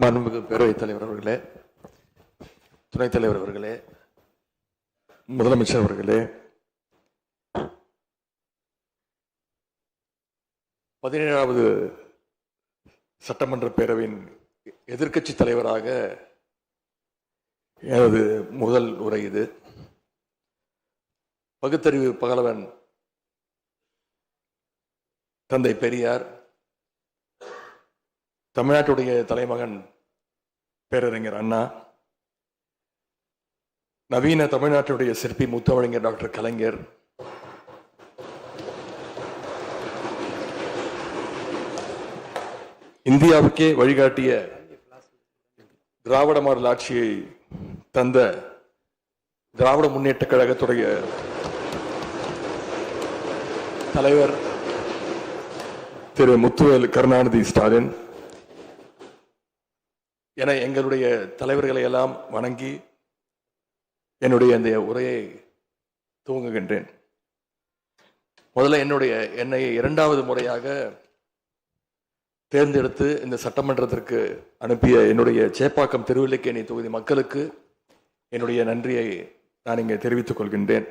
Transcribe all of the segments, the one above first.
மாண்புமிகு பேரவைத் தலைவர் அவர்களே, துணைத் தலைவர் அவர்களே, முதலமைச்சர் அவர்களே, 17வது சட்டமன்ற பேரவையின் எதிர்க்கட்சி தலைவராக எனது முதல் உரை இது. பகுத்தறிவு பகலவன் தந்தை பெரியார், தமிழ்நாட்டுடைய தலைமகன் பேரறிஞர் அண்ணா, நவீன தமிழ்நாட்டுடைய சிற்பி முத்தமிழறிஞர் டாக்டர் கலைஞர், இந்தியாவுக்கே வழிகாட்டிய திராவிட மாடல் ஆட்சியை தந்த திராவிட முன்னேற்ற கழகத்துடைய தலைவர் திரு முத்துவேல் கருணாநிதி ஸ்டாலின் என எங்களுடைய தலைவர்களை எல்லாம் வணங்கி என்னுடைய இந்த உரையை துவங்குகின்றேன். முதல்ல என்னை 2வது முறையாக தேர்ந்தெடுத்து இந்த சட்டமன்றத்திற்கு அனுப்பிய என்னுடைய சேப்பாக்கம் திருவல்லிக்கேணி தொகுதி மக்களுக்கு என்னுடைய நன்றியை நான் இங்கே தெரிவித்துக் கொள்கின்றேன்.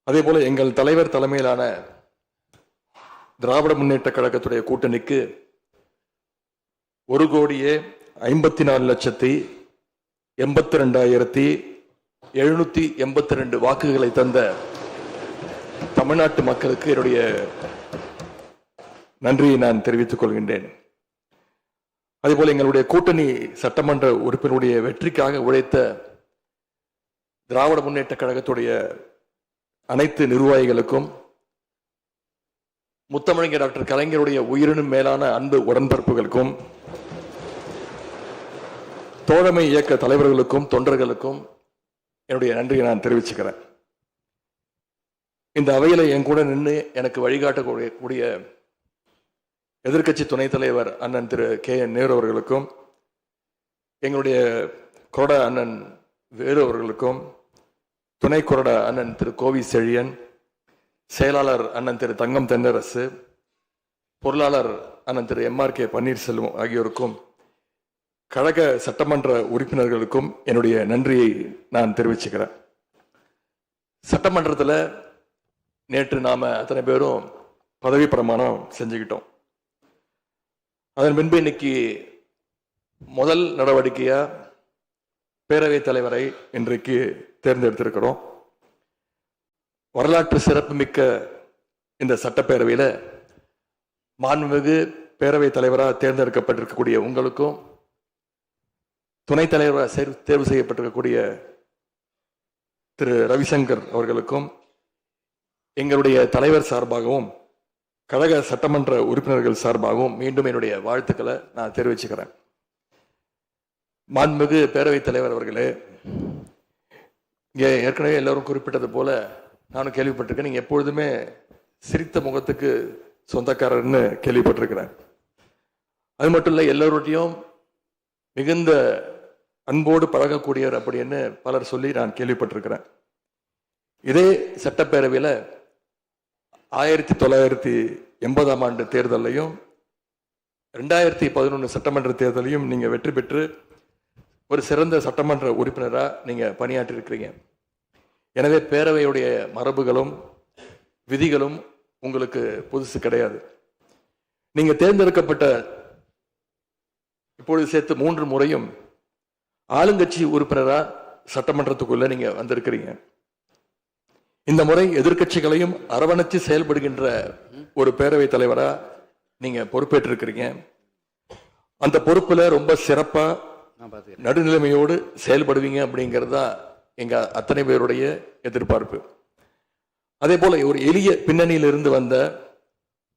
அதே போல எங்கள் தலைவர் தலைமையிலான திராவிட முன்னேற்ற கழகத்துடைய கூட்டணிக்கு 1,52,82,782 வாக்குகளை தந்த தமிழ்நாட்டு மக்களுக்கு என்னுடைய நன்றியை நான் தெரிவித்துக் கொள்கின்றேன். அதேபோல எங்களுடைய கூட்டணி சட்டமன்ற உறுப்பினருடைய வெற்றிக்காக உழைத்த திராவிட முன்னேற்ற கழகத்துடைய அனைத்து நிர்வாகிகளுக்கும், முத்தமிழறிஞர் டாக்டர் கலைஞருடைய உயிரினும் மேலான அன்பு உடன்பிறப்புகளுக்கும், தோழமை இயக்க தலைவர்களுக்கும் தொண்டர்களுக்கும் என்னுடைய நன்றியை நான் தெரிவிச்சுக்கிறேன். இந்த அவையில என் கூட நின்று எனக்கு வழிகாட்டக்கூடிய எதிர்க்கட்சி துணைத் தலைவர் அண்ணன் திரு KN நேரு அவர்களுக்கும், எங்களுடைய கொறடா அண்ணன் வேலு அவர்களுக்கும், துணை கொறடா அண்ணன் திரு கோவி செழியன், செயலாளர் அண்ணன் திரு தங்கம் தென்னரசு, பொருளாளர் அண்ணன் திரு MRK பன்னீர்செல்வம் ஆகியோருக்கும், கழக சட்டமன்ற உறுப்பினர்களுக்கும் என்னுடைய நன்றியை நான் தெரிவிச்சுக்கிறேன். சட்டமன்றத்தில் நேற்று நாம அத்தனை பேரும் பதவி பிரமாணம் செஞ்சுக்கிட்டோம். அதன் பின்பு இன்னைக்கு முதல் நடவடிக்கையா பேரவைத் தலைவரை இன்றைக்கு தேர்ந்தெடுத்திருக்கிறோம். வரலாற்று சிறப்புமிக்க இந்த சட்டப்பேரவையில் மாண்புமிகு பேரவைத் தலைவராக தேர்ந்தெடுக்கப்பட்டிருக்கக்கூடிய உங்களுக்கும், துணைத் தலைவராக தேர்வு செய்யப்பட்டிருக்கக்கூடிய திரு ரவிசங்கர் அவர்களுக்கும், எங்களுடைய தலைவர் சார்பாகவும் கழக சட்டமன்ற உறுப்பினர்கள் சார்பாகவும் மீண்டும் என்னுடைய வாழ்த்துக்களை நான் தெரிவிச்சுக்கிறேன். மாண்புமிகு பேரவைத் தலைவர் அவர்களே, இங்கே ஏற்கனவே எல்லோரும் குறிப்பிட்டது போல நானும் கேள்விப்பட்டிருக்கேன். நீங்க எப்பொழுதுமே சிரித்த முகத்துக்கு சொந்தக்காரர்னு கேள்விப்பட்டிருக்கிறேன். அது மட்டும் இல்லை, எல்லோருடையும் மிகுந்த அன்போடு பழகக்கூடியவர் அப்படின்னு பலர் சொல்லி நான் கேள்விப்பட்டிருக்கிறேன். இதே சட்டப்பேரவையில் 1980ஆம் ஆண்டு தேர்தலையும் 2011 சட்டமன்ற தேர்தலையும் நீங்க வெற்றி பெற்று ஒரு சிறந்த சட்டமன்ற உறுப்பினராக நீங்க பணியாற்றி இருக்கிறீங்க. எனவே பேரவையுடைய மரபுகளும் விதிகளும் உங்களுக்கு புதுசு கிடையாது. நீங்க தேர்ந்தெடுக்கப்பட்ட இப்பொழுது சேர்த்து 3 முறையும் ஆளுங்கட்சி உறுப்பினராக சட்டமன்றத்துக்குள்ள நீங்க வந்திருக்கிறீங்க. இந்த முறை எதிர்க்கட்சிகளையும் அரவணைச்சு செயல்படுகின்ற ஒரு பேரவைத் தலைவரா நீங்க பொறுப்பேற்றிருக்கிறீங்க. அந்த பொறுப்புல ரொம்ப சிறப்பா நடுநிலைமையோடு செயல்படுவீங்க அப்படிங்கிறது தான் எங்க அத்தனை பேருடைய எதிர்பார்ப்பு. அதே போல ஒரு எளிய பின்னணியிலிருந்து வந்த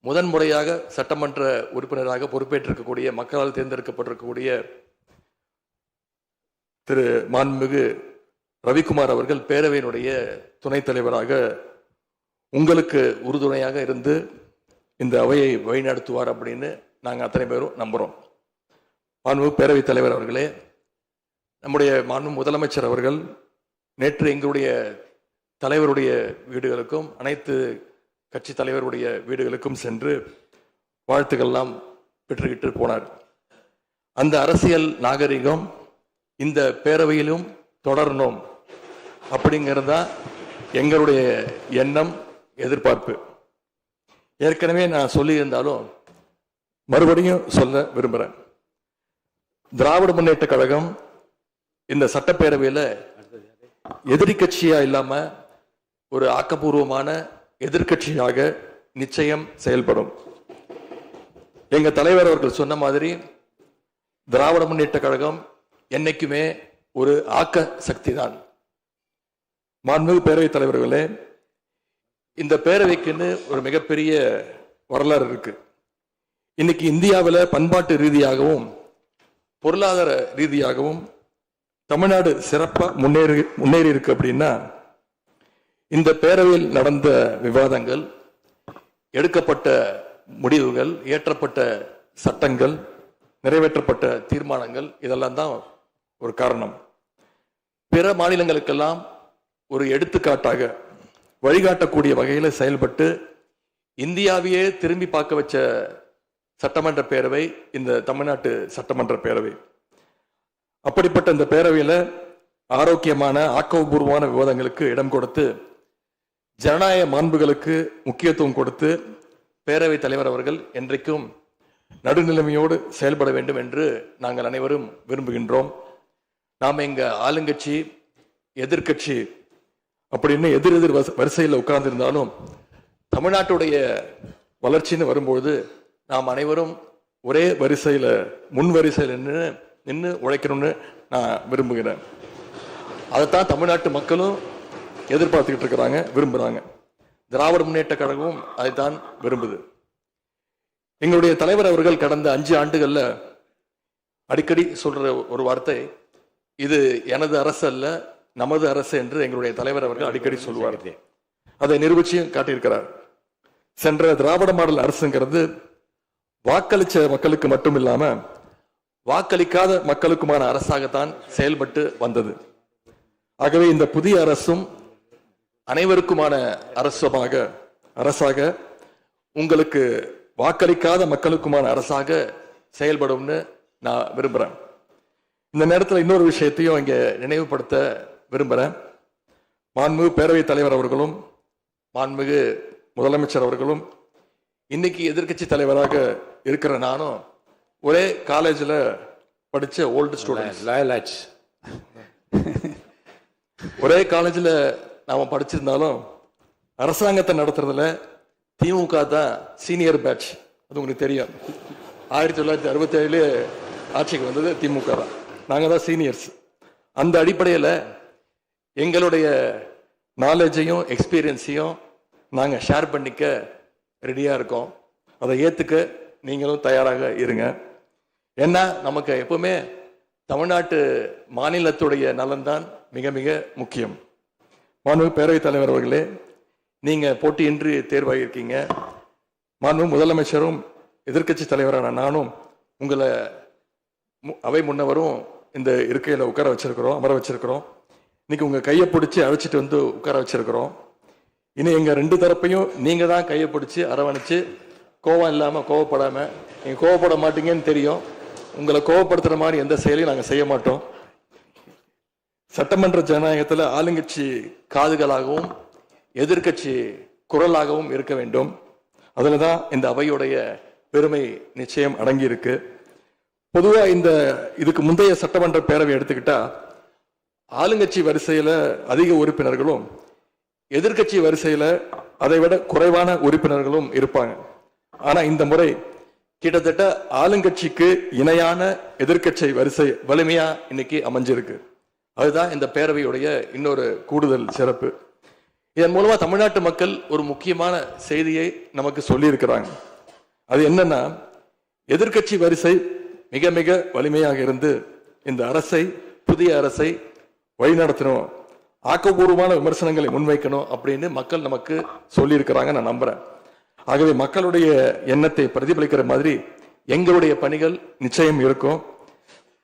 முதன்முறையாக சட்டமன்ற உறுப்பினராக பொறுப்பேற்றிருக்கக்கூடிய மக்களால் தேர்ந்தெடுக்கப்பட்டிருக்கக்கூடிய திரு மாண்புமிகு ரவிக்குமார் அவர்கள் பேரவையினுடைய துணைத் தலைவராக உங்களுக்கு உறுதுணையாக இருந்து இந்த அவையை வழிநடத்துவார் அப்படின்னு நாங்கள் அத்தனை பேரும் நம்புகிறோம். மாண்புமிகு பேரவைத் தலைவர் அவர்களே, நம்முடைய மாண்புமிகு முதலமைச்சர் அவர்கள் நேற்று எங்களுடைய தலைவருடைய வீடுகளுக்கும் அனைத்து கட்சி தலைவருடைய வீடுகளுக்கும் சென்று வாழ்த்துக்கள்லாம் பெற்றுக்கிட்டு போனார். அந்த அரசியல் நாகரிகம் இந்த பேரவையிலும் தொடரணும் அப்படிங்கிறதா எங்களுடைய எண்ணம், எதிர்பார்ப்பு. ஏற்கனவே நான் சொல்லியிருந்தாலும் மறுபடியும் சொல்ல விரும்புகிறேன். திராவிட முன்னேற்ற கழகம் இந்த சட்டப்பேரவையில் எதிரி கட்சியா இல்லாம ஒரு ஆக்கப்பூர்வமான எதிர்கட்சியாக நிச்சயம் செயல்படும். எங்க தலைவர் அவர்கள் சொன்ன மாதிரி திராவிட முன்னேற்ற கழகம் என்னைக்குமே ஒரு ஆக்க சக்தி தான். மாண்புமிகு பேரவைத் தலைவர்களே, இந்த பேரவைக்குன்னு ஒரு மிகப்பெரிய வரலாறு இருக்கு. இன்னைக்கு இந்தியாவில் பண்பாட்டு ரீதியாகவும் பொருளாதார ரீதியாகவும் தமிழ்நாடு சிறப்பா முன்னேறி இருக்கு. அப்படின்னா இந்த பேரவையில் நடந்த விவாதங்கள், எடுக்கப்பட்ட முடிவுகள், இயற்றப்பட்ட சட்டங்கள், நிறைவேற்றப்பட்ட தீர்மானங்கள், இதெல்லாம் தான் ஒரு காரணம். பிற மாநிலங்களுக்கெல்லாம் ஒரு எடுத்துக்காட்டாக வழிகாட்டக்கூடிய வகையில் செயல்பட்டு இந்தியாவையே திரும்பி பார்க்க வச்ச சட்டமன்ற பேரவை இந்த தமிழ்நாட்டு சட்டமன்ற பேரவை. அப்படிப்பட்ட இந்த பேரவையில் ஆரோக்கியமான ஆக்கப்பூர்வமான விவாதங்களுக்கு இடம் கொடுத்து ஜனநாயக மாண்புகளுக்கு முக்கியத்துவம் கொடுத்து பேரவைத் தலைவர் அவர்கள் என்றைக்கும் நடுநிலைமையோடு செயல்பட வேண்டும் என்று நாங்கள் அனைவரும் விரும்புகின்றோம். நாம் எங்க ஆளுங்கட்சி எதிர்கட்சி அப்படின்னு எதிர் வரிசையில் உட்கார்ந்திருந்தாலும் தமிழ்நாட்டுடைய வளர்ச்சின்னு வரும்போது நாம் அனைவரும் ஒரே வரிசையில் முன் வரிசையில் நின்று உழைக்கணும்னு நான் விரும்புகிறேன். அதைத்தான் தமிழ்நாட்டு மக்களும் எதிர்பார்த்துக்கிட்டு இருக்கிறாங்க, விரும்புகிறாங்க. திராவிட முன்னேற்ற கழகமும் அதைத்தான் விரும்புது. எங்களுடைய தலைவர் அவர்கள் கடந்த 5 ஆண்டுகள்ல அடிக்கடி சொல்ற ஒரு வார்த்தை, இது எனது அரசு அல்ல, நமது அரசு என்று எங்களுடைய தலைவர் அவர்கள் அடிக்கடி சொல்வார். அதை நிரூபிச்சியும் காட்டியிருக்கிறார். சென்ற திராவிட மாடல் அரசுங்கிறது வாக்களிச்ச மக்களுக்கு மட்டும் இல்லாம வாக்களிக்காத மக்களுக்குமான அரசாகத்தான் செயல்பட்டு வந்தது. ஆகவே இந்த புதிய அரசும் அனைவருக்குமான அரசாக உங்களுக்கு வாக்களிக்காத மக்களுக்குமான அரசாக செயல்படும்னு நான் விரும்புறேன். இந்த நேரத்தில் இன்னொரு விஷயத்தையும் இங்கே நினைவுபடுத்த விரும்புகிறேன். மாண்புமிகு பேரவைத் தலைவர் அவர்களும் மாண்புமிகு முதலமைச்சர் அவர்களும் இன்னைக்கு எதிர்கட்சி தலைவராக இருக்கிற நானும் ஒரே காலேஜில் படித்த ஓல்டு ஸ்டூடெண்ட். ஒரே காலேஜில் நாம் படிச்சிருந்தாலும் அரசாங்கத்தை நடத்துறதுல திமுக தான் சீனியர் பேட்ச். அது உங்களுக்கு தெரியும். 1967 ஆட்சிக்கு வந்தது திமுக தான். நாங்கள் தான் சீனியர்ஸ். அந்த அடிப்படையில் எங்களுடைய நாலேஜையும் எக்ஸ்பீரியன்ஸையும் நாங்கள் ஷேர் பண்ணிக்க ரெடியாக இருக்கோம். அதை ஏற்றுக்க நீங்களும் தயாராக இருங்க. ஏன்னா நமக்கு எப்பவுமே தமிழ்நாட்டு மாநிலத்துடைய நலன்தான் மிக மிக முக்கியம். மாண்புமிகு பேரவைத் தலைவர் அவர்களே, நீங்கள் போட்டியின்றி தேர்வாகியிருக்கீங்க. மாண்புமிகு முதலமைச்சரும் எதிர்கட்சி தலைவரான நானும் உங்களை அவை முன்னவரும் இந்த இருக்கையில் உட்கார வச்சிருக்கிறோம், அமர வச்சிருக்கிறோம். இன்னைக்கு உங்கள் கையை பிடிச்சி அழைச்சிட்டு வந்து உட்கார வச்சிருக்கிறோம். இனி எங்கள் 2 தரப்பையும் நீங்கள் தான் கையை பிடிச்சி அரவணைச்சு கோபம் இல்லாமல் கோவப்படாமல், நீங்கள் கோவப்பட மாட்டீங்கன்னு தெரியும், உங்களை கோவப்படுத்துகிற மாதிரி எந்த செயலையும் நாங்கள் செய்ய மாட்டோம். சட்டமன்ற ஜனநாயகத்தில் ஆளுங்கட்சி காதுகளாகவும் எதிர்கட்சி குரலாகவும் இருக்க வேண்டும். அதில் தான் இந்த அவையுடைய பெருமை நிச்சயம் அடங்கி இருக்கு. பொதுவாக இதுக்கு முந்தைய சட்டமன்ற பேரவை எடுத்துக்கிட்டா ஆளுங்கட்சி வரிசையில் அதிக உறுப்பினர்களும் எதிர்கட்சி வரிசையில் அதை விட குறைவான உறுப்பினர்களும் இருப்பாங்க. ஆனா இந்த முறை கிட்டத்தட்ட ஆளுங்கட்சிக்கு இணையான எதிர்கட்சி வரிசை வலிமையா இன்னைக்கு அமைஞ்சிருக்கு. அதுதான் இந்த பேரவையுடைய இன்னொரு கூடுதல் சிறப்பு. இதன் மூலமா தமிழ்நாட்டு மக்கள் ஒரு முக்கியமான செய்தியை நமக்கு சொல்லி இருக்கிறாங்க. அது என்னன்னா, எதிர்கட்சி வரிசை மிக மிக வலிமையாக இருந்து இந்த அரசை, புதிய அரசை வழிநடத்தணும், ஆக்கப்பூர்வமான விமர்சனங்களை முன்வைக்கணும் அப்படின்னு மக்கள் நமக்கு சொல்லி இருக்கிறாங்க. நான் நம்புறேன். ஆகவே மக்களுடைய எண்ணத்தை பிரதிபலிக்கிற மாதிரி எங்களுடைய பணிகள் நிச்சயம் இருக்கும்.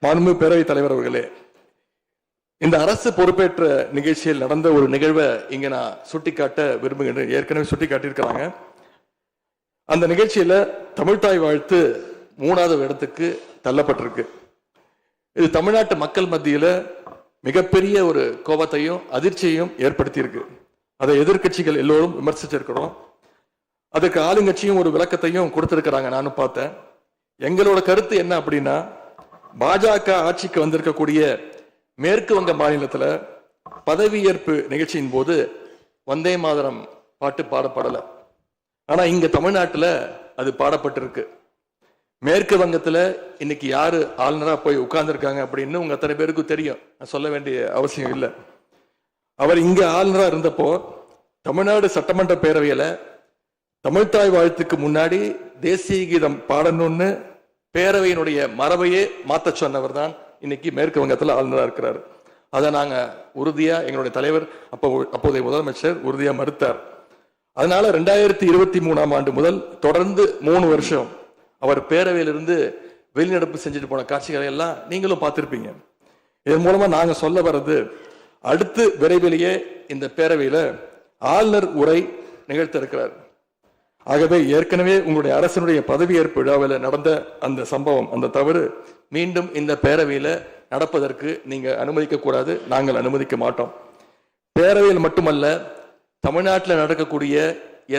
மாண்புமிகு பேரவைத் தலைவர் அவர்களே, இந்த அரசு பொறுப்பேற்ற நிகழ்ச்சியில் நடந்த ஒரு நிகழ்வை இங்க நான் சுட்டிக்காட்ட விரும்புகின்றேன். ஏற்கனவே சுட்டி காட்டியிருக்கிறாங்க. அந்த நிகழ்ச்சியில தமிழ்தாய் வாழ்த்து 3வது இடத்துக்கு தள்ளப்பட்டிருக்கு. இது தமிழ்நாட்டு மக்கள் மத்தியில மிகப்பெரிய ஒரு கோபத்தையும் அதிர்ச்சியையும் ஏற்படுத்தியிருக்கு. அதை எதிர்கட்சிகள் எல்லோரும் விமர்சிச்சிருக்கிறோம். அதுக்கு ஆளுங்கட்சியும் ஒரு விளக்கத்தையும் கொடுத்திருக்கிறாங்க, நானும் பார்த்தேன். எங்களோட கருத்து என்ன அப்படின்னா, பாஜக ஆட்சிக்கு வந்திருக்கக்கூடிய மேற்கு வங்க மாநிலத்துல பதவியேற்பு நிகழ்ச்சியின் போது வந்தே மாதரம் பாட்டு பாடப்படல. ஆனா இங்க தமிழ்நாட்டுல அது பாடப்பட்டிருக்கு. மேற்கு வங்கத்துல இன்னைக்கு யாரு ஆளுநரா போய் உட்கார்ந்துருக்காங்க அப்படின்னு உங்க அத்தனை பேருக்கும் தெரியும், நான் சொல்ல வேண்டிய அவசியம் இல்லை. அவர் இங்க ஆளுநரா இருந்தப்போ தமிழ்நாடு சட்டமன்ற பேரவையில தமிழ்தாய் வாழ்த்துக்கு முன்னாடி தேசிய கீதம் பாடணும்னு பேரவையினுடைய மரபையே மாத்த சொன்னவர் தான் இன்னைக்கு மேற்கு வங்கத்தில் ஆளுநராக இருக்கிறார். அதை நாங்க உறுதியா, எங்களுடைய தலைவர் அப்போதைய முதலமைச்சர் உறுதியா மறுத்தார். அதனால 2023ஆம் ஆண்டு முதல் தொடர்ந்து 3 வருஷம் அவர் பேரவையிலிருந்து வெளிநடப்பு செஞ்சுட்டு போன காட்சிகளை எல்லாம் நீங்களும் பார்த்திருப்பீங்க. இதன் மூலமா நாங்க சொல்ல வர்றது, அடுத்து விரைவிலேயே இந்த பேரவையில ஆளுநர் உரை நிகழ்த்த இருக்கிறார். ஆகவே ஏற்கனவே உங்களுடைய அரசனுடைய பதவியேற்பு விழாவில் நடந்த அந்த சம்பவம், அந்த தவறு மீண்டும் இந்த பேரவையில நடப்பதற்கு நீங்க அனுமதிக்க கூடாது, நாங்கள் அனுமதிக்க மாட்டோம். பேரவையில் மட்டுமல்ல, தமிழ்நாட்டில் நடக்கக்கூடிய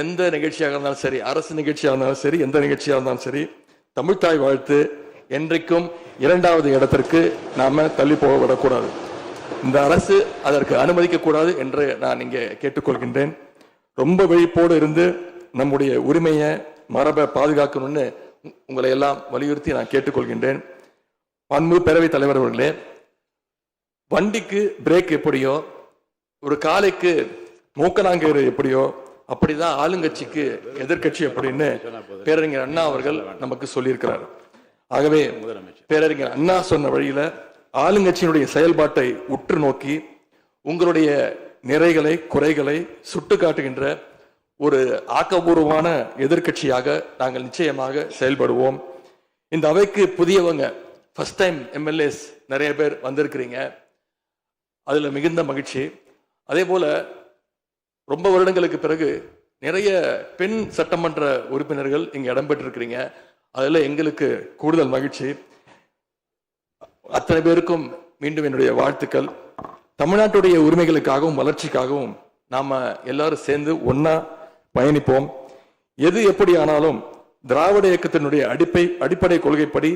எந்த நிகழ்ச்சியாக இருந்தாலும் சரி, அரசு நிகழ்ச்சியாக இருந்தாலும் சரி, எந்த நிகழ்ச்சியாக இருந்தாலும் சரி, தமிழ்தாய் வாழ்த்து என்றைக்கும் 2வது இடத்திற்கு நாம தள்ளி போக விடக்கூடாது. இந்த அரசு அதற்கு அனுமதிக்க கூடாது என்று நான் இங்கே கேட்டுக்கொள்கின்றேன். ரொம்ப விழிப்போடு இருந்து நம்முடைய உரிமையை, மரபை பாதுகாக்கணும்னு உங்களை எல்லாம் வலியுறுத்தி நான் கேட்டுக்கொள்கின்றேன். அன்பு பேரவைத் தலைவர் அவர்களே, வண்டிக்கு பிரேக் எப்படியோ, ஒரு காலைக்கு மூக்கனாங்கேறு எப்படியோ, அப்படிதான் ஆளுங்கட்சிக்கு எதிர்கட்சி அப்படின்னு பேரறிஞர் அண்ணா அவர்கள் நமக்கு சொல்லியிருக்கிறார். ஆகவே பேரறிஞர் அண்ணா சொன்ன வழியில ஆளுங்கட்சியினுடைய செயல்பாட்டை உற்று நோக்கி உங்களுடைய நிறைகளை, குறைகளை சுட்டு காட்டுகின்ற ஒரு ஆக்கப்பூர்வமான எதிர்கட்சியாக நாங்கள் நிச்சயமாக செயல்படுவோம். இந்த அவைக்கு புதியவங்க, ஃபர்ஸ்ட் டைம் எம்எல்ஏஸ் நிறைய பேர் வந்திருக்கிறீங்க, அதுல மிகுந்த மகிழ்ச்சி. அதே போல ரொம்ப வருடங்களுக்கு பிறகு நிறைய பெண் சட்டமன்ற உறுப்பினர்கள் இங்க இடம்பெற்றிருக்கிறீங்க, அதுல எங்களுக்கு கூடுதல் மகிழ்ச்சி. அத்தனை பேருக்கும் மீண்டும் என்னுடைய வாழ்த்துக்கள். தமிழ்நாட்டுடைய உரிமைகளுக்காகவும் வளர்ச்சிக்காகவும் நாம எல்லாரும் சேர்ந்து ஒன்னா பயணிப்போம். எது எப்படி ஆனாலும் திராவிட இயக்கத்தினுடைய அடிப்படை கொள்கைப்படி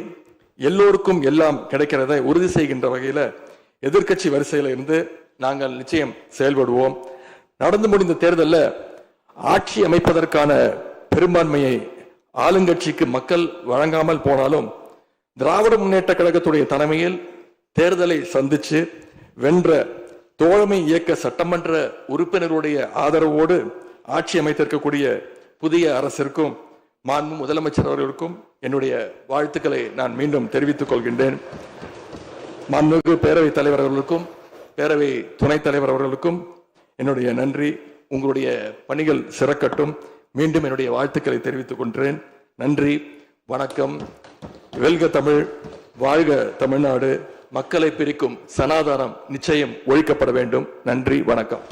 எல்லோருக்கும் எல்லாம் கிடைக்கிறதை உறுதி செய்கின்ற வகையில எதிர்கட்சி வரிசையில இருந்து நாங்கள் நிச்சயம் செயல்படுவோம். நடந்து முடிந்த தேர்தலில் ஆட்சி அமைப்பதற்கான பெரும்பான்மையை ஆளுங்கட்சிக்கு மக்கள் வழங்காமல் போனாலும் திராவிட முன்னேற்ற கழகத்துடைய தலைமையில் தேர்தலை சந்திச்சு வென்ற தோழமை இயக்க சட்டமன்ற உறுப்பினருடைய ஆதரவோடு ஆட்சி அமைத்திருக்கக்கூடிய புதிய அரசிற்கும் மாண்பு முதலமைச்சர் அவர்களுக்கும் என்னுடைய வாழ்த்துக்களை நான் மீண்டும் தெரிவித்துக் கொள்கின்றேன். மாண்புமிகு பேரவைத் தலைவர் அவர்களுக்கும் பேரவை துணைத் தலைவர் அவர்களுக்கும் என்னுடைய நன்றி. உங்களுடைய பணிகள் சிறக்கட்டும். மீண்டும் என்னுடைய வாழ்த்துக்களை தெரிவித்துக் கொள்கிறேன். நன்றி, வணக்கம். வெல்க தமிழ், வாழ்க தமிழ்நாடு. மக்களை பிரிக்கும் சனாதானம் நிச்சயம் ஒழிக்கப்பட வேண்டும். நன்றி, வணக்கம்.